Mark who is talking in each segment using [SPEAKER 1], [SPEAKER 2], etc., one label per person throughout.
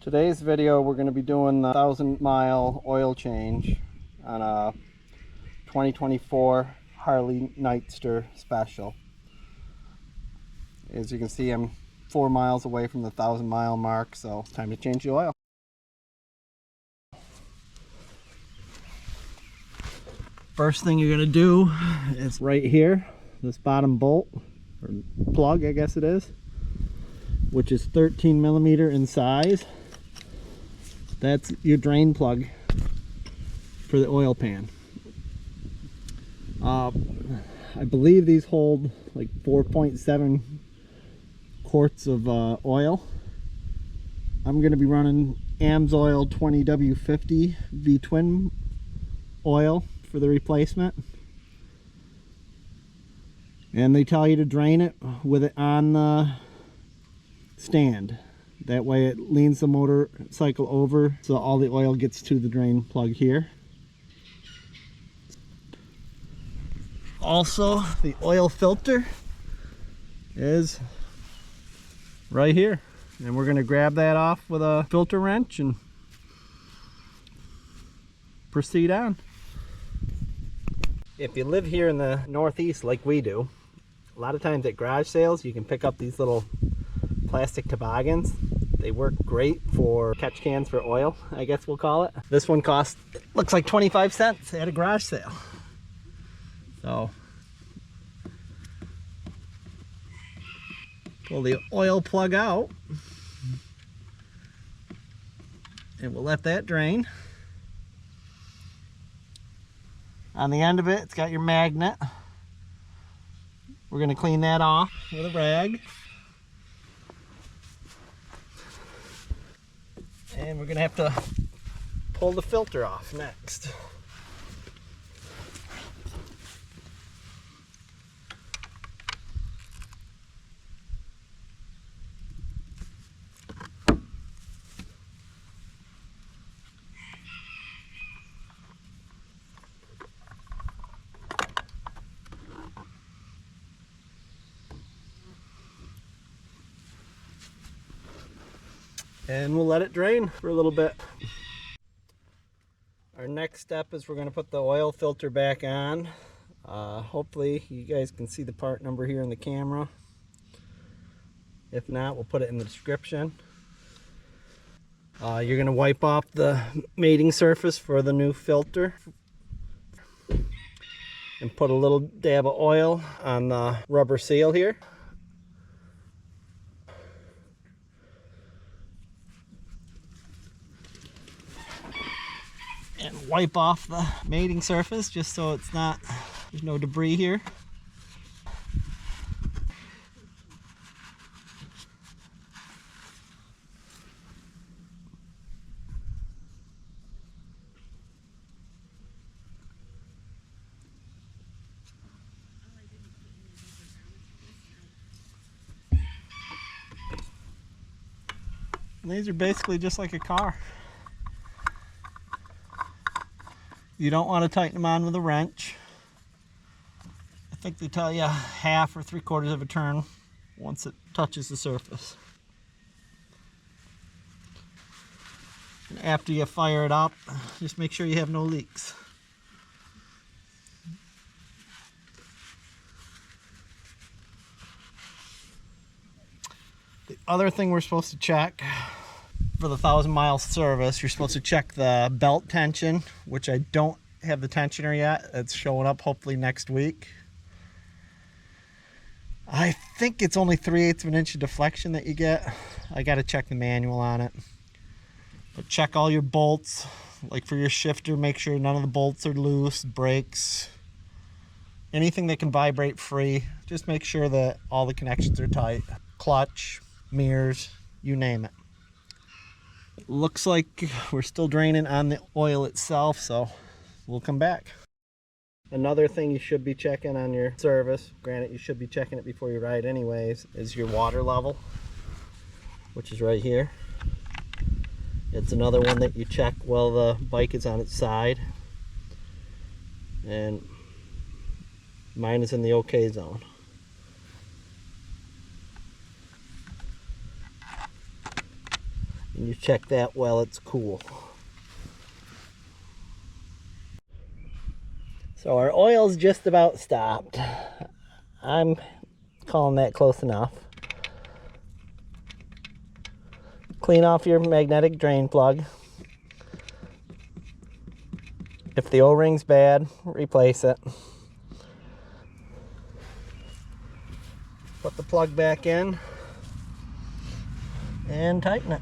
[SPEAKER 1] Today's video we're going to be doing the 1,000-mile oil change on a 2024 Harley Nightster Special. As you can see, I'm 4 miles away from the 1,000-mile mark, so it's time to change the oil. First thing you're going to do is right here, this bottom bolt, or plug I guess it is, which is 13 millimeter in size. That's your drain plug for the oil pan. I believe these hold like 4.7 quarts of oil. I'm going to be running AMSOIL 20W50 V-twin oil for the replacement. And they tell you to drain it with it on the stand. That way it leans the motorcycle over so all the oil gets to the drain plug here. Also, the oil filter is right here. And we're going to grab that off with a filter wrench and proceed on. If you live here in the Northeast like we do, a lot of times at garage sales you can pick up these little plastic toboggans. They work great for catch cans for oil, I guess we'll call it. This one costs, looks like 25 cents at a garage sale. So, pull the oil plug out and we'll let that drain. On the end of it, it's got your magnet. We're going to clean that off with a rag. And we're going to have to pull the filter off next. And we'll let it drain for a little bit. Our next step is we're going to put the oil filter back on. Hopefully you guys can see the part number here in the camera. If not, we'll put it in the description. You're going to wipe off the mating surface for the new filter and put a little dab of oil on the rubber seal here. And wipe off the mating surface just so it's not, there's no debris here. And these are basically just like a car. You don't want to tighten them on with a wrench. I think they tell you 1/2 or 3/4 of a turn once it touches the surface. And after you fire it up, just make sure you have no leaks. The other thing we're supposed to check for the 1,000-mile service, you're supposed to check the belt tension, which I don't have the tensioner yet. It's showing up hopefully next week. I think it's only 3/8 of an inch of deflection that you get. I got to check the manual on it. But check all your bolts. Like for your shifter, make sure none of the bolts are loose, brakes, anything that can vibrate free. Just make sure that all the connections are tight. Clutch, mirrors, you name it. Looks like we're still draining on the oil itself, so we'll come back. Another thing you should be checking on your service, granted you should be checking it before you ride anyways, is your water level, which is right here. It's another one that you check while the bike is on its side. And mine is in the okay zone. And you check that while it's cool. So our oil's just about stopped. I'm calling that close enough. Clean off your magnetic drain plug. If the O-ring's bad, replace it. Put the plug back in and tighten it.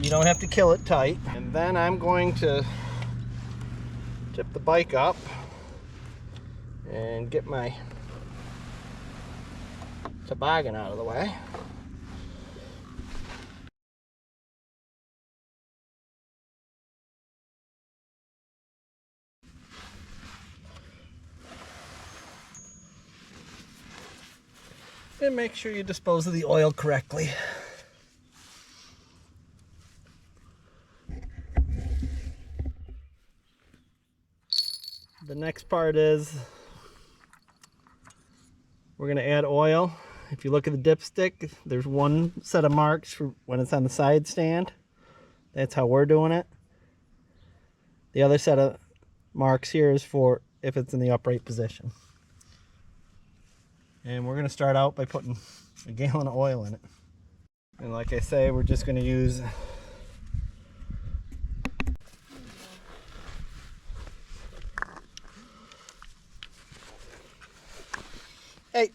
[SPEAKER 1] You don't have to kill it tight. And then I'm going to tip the bike up and get my toboggan out of the way. And make sure you dispose of the oil correctly. The next part is we're going to add oil. If you look at the dipstick, there's one set of marks for when it's on the side stand. That's how we're doing it. The other set of marks here is for if it's in the upright position. And we're going to start out by putting a gallon of oil in it. And like I say, we're just going to use hey.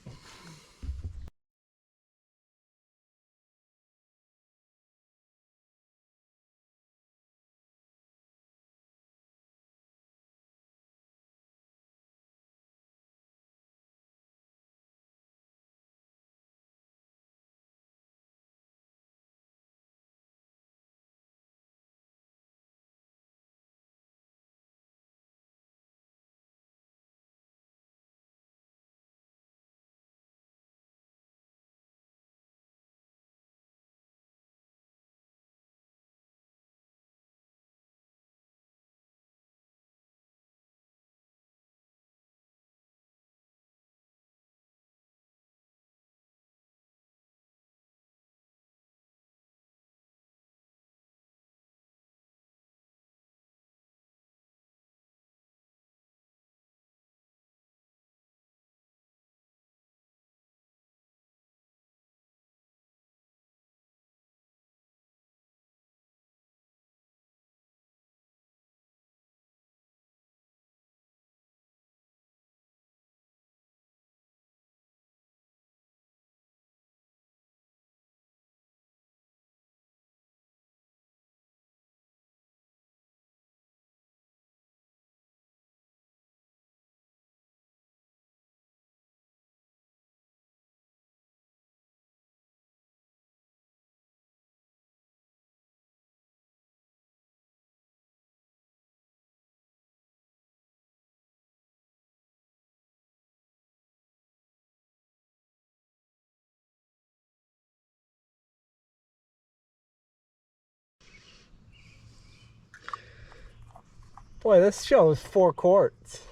[SPEAKER 1] Boy, this shows 4 quarts.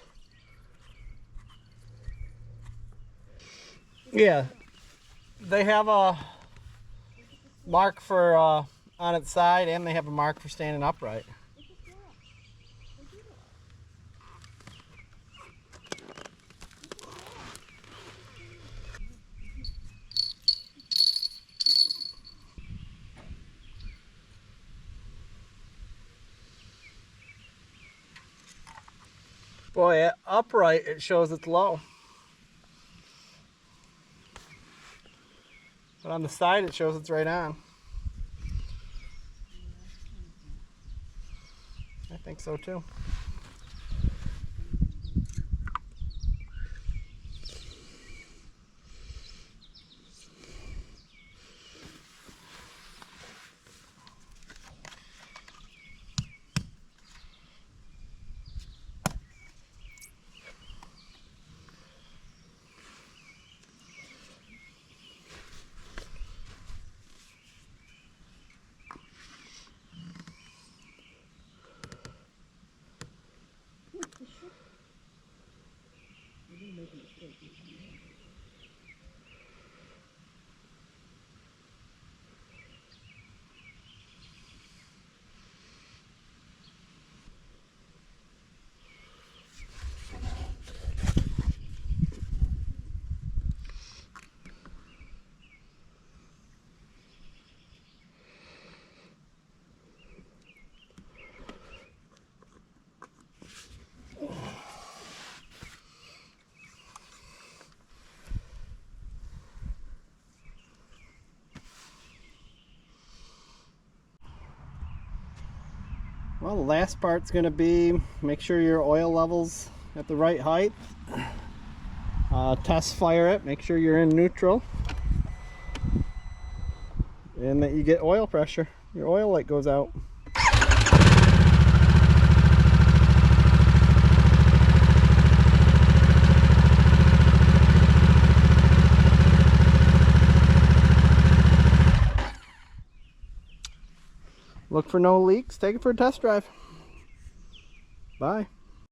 [SPEAKER 1] Yeah, they have a mark for on its side, and they have a mark for standing upright. Boy, at upright it shows it's low. But on the side it shows it's right on. I think so too. Well, the last part's going to be make sure your oil level's at the right height. Test fire it, make sure you're in neutral, and that you get oil pressure. Your oil light goes out. Look for no leaks. Take it for a test drive. Bye.